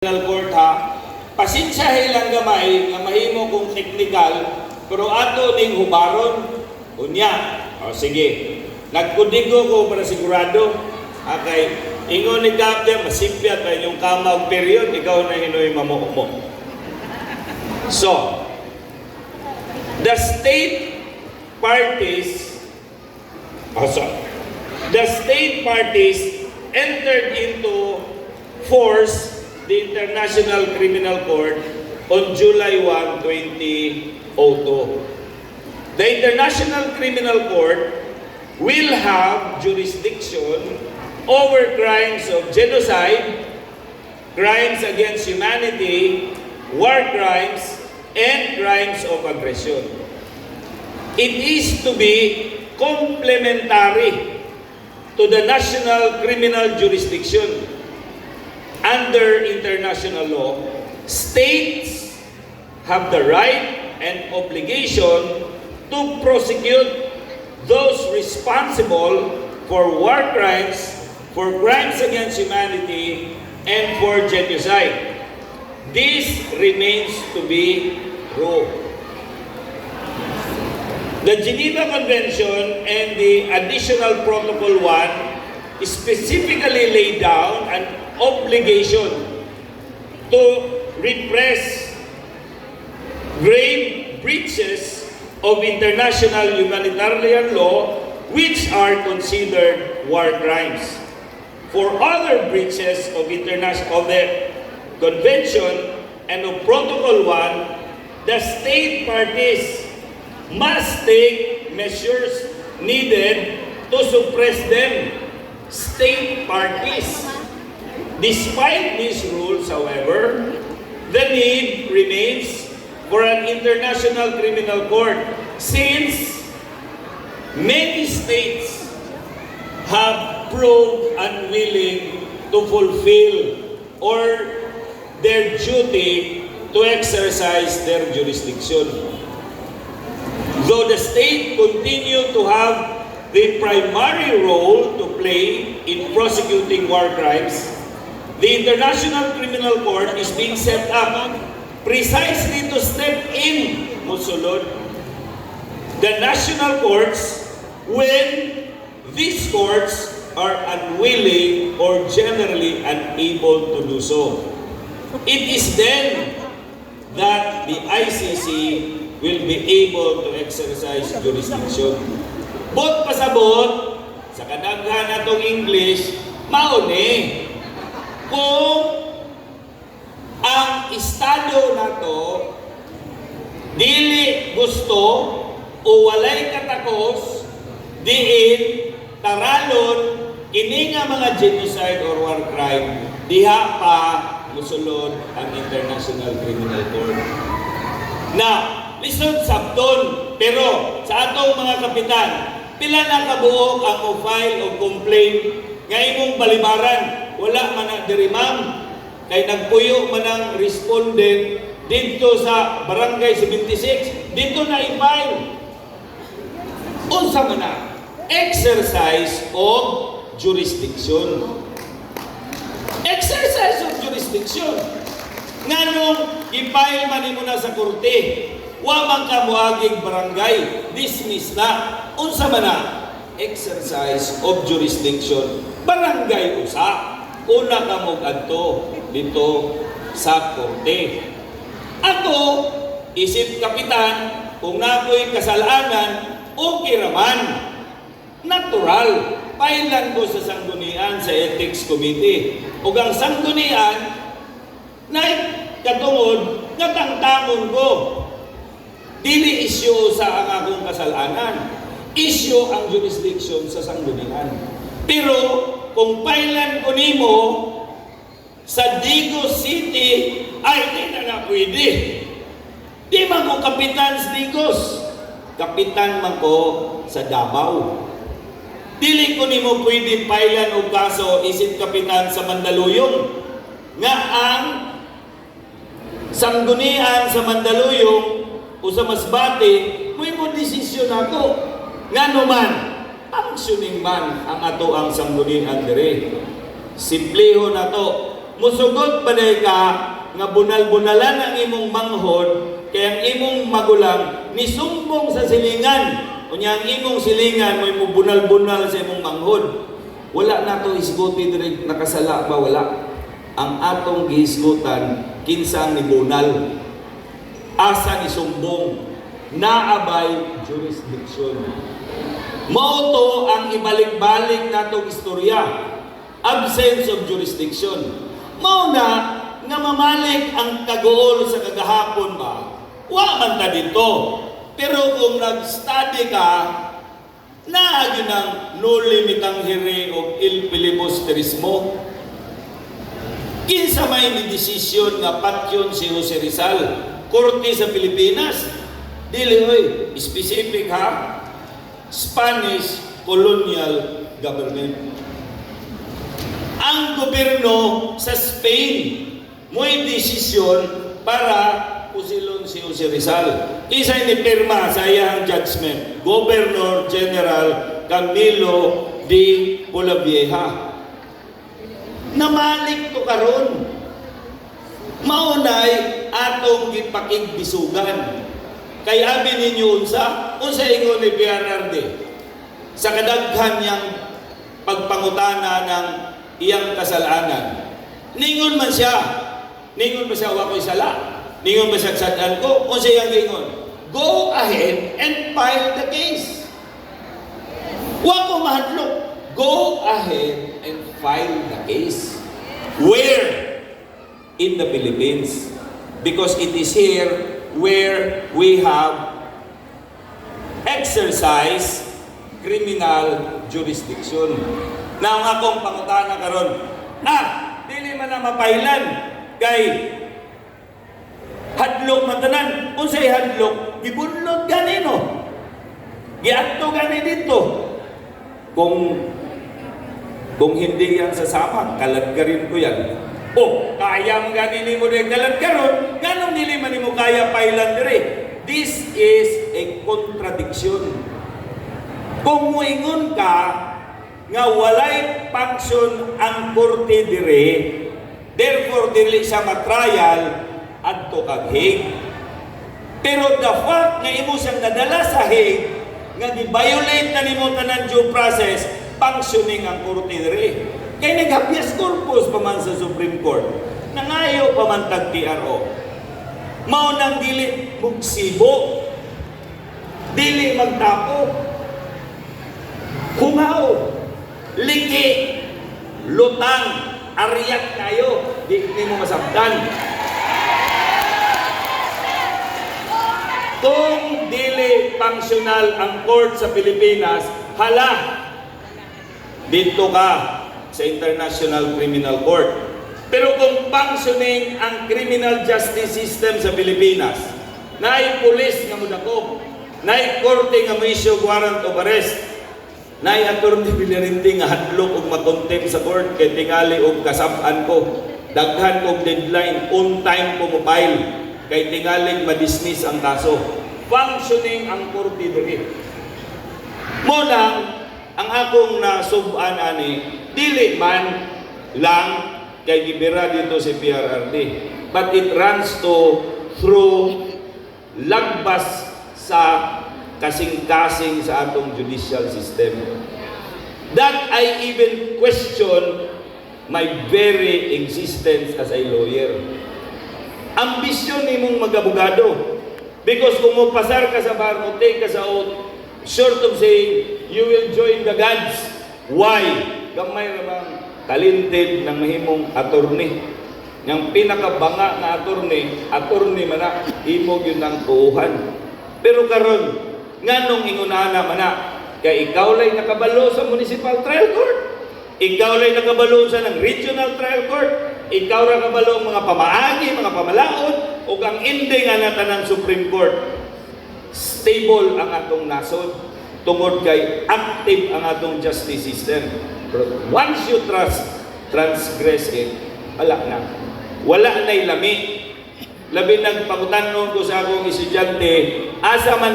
Court ha, pasensyahe lang gamay nga mahimo kong technical pero ato ning hubaron unya. O sige, nagkudigo ko para sigurado. Okay, ingon ni Captain masimpyat pa inyong kamag period, ikaw na hinoy mamumo. So, the state parties entered into force the International Criminal Court on July 1, 2002. The International Criminal Court will have jurisdiction over crimes of genocide, crimes against humanity, war crimes, and crimes of aggression. It is to be complementary to the national criminal jurisdiction. Under international law, states have the right and obligation to prosecute those responsible for war crimes, for crimes against humanity, and for genocide. This remains to be true. The Geneva Convention and the Additional Protocol 1 specifically lay down an obligation to repress grave breaches of international humanitarian law which are considered war crimes. For other breaches of the Convention and of Protocol 1, the state parties must take measures needed to suppress them. State parties. Despite these rules, however, the need remains for an international criminal court since many states have proved unwilling to fulfill or their duty to exercise their jurisdiction. Though the state continue to have the primary role to play in prosecuting war crimes, the International Criminal Court is being set up precisely to step in, musulod, the national courts when these courts are unwilling or generally unable to do so. It is then that the ICC will be able to exercise jurisdiction. Bot pasabot, sa kadaghan natong English, mauni, kung ang estado nato dili gusto o walay katakos diin taralon kini nga mga genocide or war crime diha pa musulod ang International Criminal Court. Na lisod sabton pero sa atong mga kapitan pila na kabuok ang o-file o complaint nga imong balibaran. Wala man na diri ma'am, kay nagpuyo man ang respondent dito sa Barangay 76, dito na i-file. Unsa man na? Exercise of jurisdiction. Exercise of jurisdiction. Nga nung i-file man mo na sa korte, wa man ka moaging barangay, dismiss na. Unsa man na? Exercise of jurisdiction. Barangay usa. Una ka mo adto dito sa korte. Ato, isip kapitan, kung nako'y kasalanan, okay raman. Natural. Pailan ko sa sanggunian sa Ethics Committee. O ang sanggunian, na katungod, natangtangon ko. Dili isyo sa ang akong kasalanan. Isyo ang jurisdiction sa sanggunian. Pero, kung pailan ko nimo sa Digos City, ay di na pwede. Di man ko kapitan sa Digos. Kapitan man ko sa Davao. Dili ko nimo pwede pailan o kaso isip kapitan sa Mandaluyong. Nga ang sanggunian sa Mandaluyong o sa Masbate, may mo desisyon ako. Nga naman, functioning man ang ato ang sanggunian dire. Simpleho na to. musugot ba ka nga bunal-bunalan ang imong manghod kay ang imong magulang nisumbong sa silingan. Unya ang imong silingan mo'y mo bunal-bunal sa imong manghod. Wala na to isguti diri nakasala ba wala. Ang atong gihisgutan kinsa ni bunal. Asa ni sumbong naabay jurisdiction. Mao to ang ibalik-balik natong istorya. Absence of jurisdiction. Mao na nga mamalik ang kagool sa kagahapon ba? Wa man ta dito. Pero kung nag-study ka, naagin ang no limitang here o il filibusterismo. Kinsa may ni desisyon nga patyon si Jose Rizal, korte sa Pilipinas. Dili hoy, specific ha. Spanish colonial government. Ang gobyerno sa Spain mo'y desisyon para pusilon si Jose Rizal. Isa ni pirma sa iyang judgment, Governor General Camilo D. Polavieja. Namalik to karon. Maunay atong gipakigbisugan. Kay abi ninyo unsa ingon ni PRRD sa kadaghan niyang pagpangutana ng iyang kasalanan. Ningon man siya wa ko'y sala. Ningon ba siya sadaan ko? Unsa iyang gingon? Go ahead and file the case. Wa ko mahadlok. Go ahead and file the case. Where? In the Philippines. Because it is here where we have exercise criminal jurisdiction. Na ang akong pangutana karon, dili man na mapailan kay hadlok matanan. Unsay hadlok? Gibunlot ganino. Giadto gani dito. Kung hindi yan sasama, kaladkarin ko yan. Kaya mo ganin mo rin kaladkaron, ganong nili man mo kaya pailan dire. This is a contradiction. Kung muingon ka nga walay function ang korte dire, therefore dili siya matrial adto kag Hague. Pero the fact nga imo siyang nadala sa Hague nga gi-violate na nimo tanan due process, functioning ang korte dire. Kay nag-habeas corpus pa man sa Supreme Court, nangayo pa man tag TRO. Mao nang dili mugsibo, dili magtapo, humaw, liki, lutang, ariyak kayo, di mo masabdan. Kung dili functional ang court sa Pilipinas, hala, dito ka sa International Criminal Court. Pero kung functioning ang criminal justice system sa Pilipinas, naay pulis nga mudako, naay korte nga ma-issue warrant of arrest, naay attorney bilirinti nga hadlok og makontem sa court kay tingali og kasab-an ko, daghan og deadline, on time ko mo file kay tingaling ma-dismiss ang kaso. Functioning ang korte diri. Mo lang ang akong nasub-an ani, dili man lang kay gibira dito si PRRD, but it runs through lagbas sa kasing-kasing sa atong judicial system. That I even question my very existence as a lawyer. Ambisyon nimong mag-abogado. Because kung mo pasar ka sa bar, mo take ka sa oath, short of saying, you will join the gods. Why? Gamay namang talented ng mahimong attorney. Yang pinakabanga na attorney man na, imog yun ang kuuhan. Pero karon, nganong ingunana man na, kaya ikaw lay nakabalo sa municipal trial court, ikaw lay nakabalo sa ng regional trial court, ikaw ra kabalo mga pamaagi, mga pamalaod, o ang ending nga nata ng Supreme Court. Stable ang atong nasod, tungod kay active ang atong justice system. But once you transgress it, wala na. Wala na'y lami. Labi nagpangutanon ko sa akong estudyante, asa man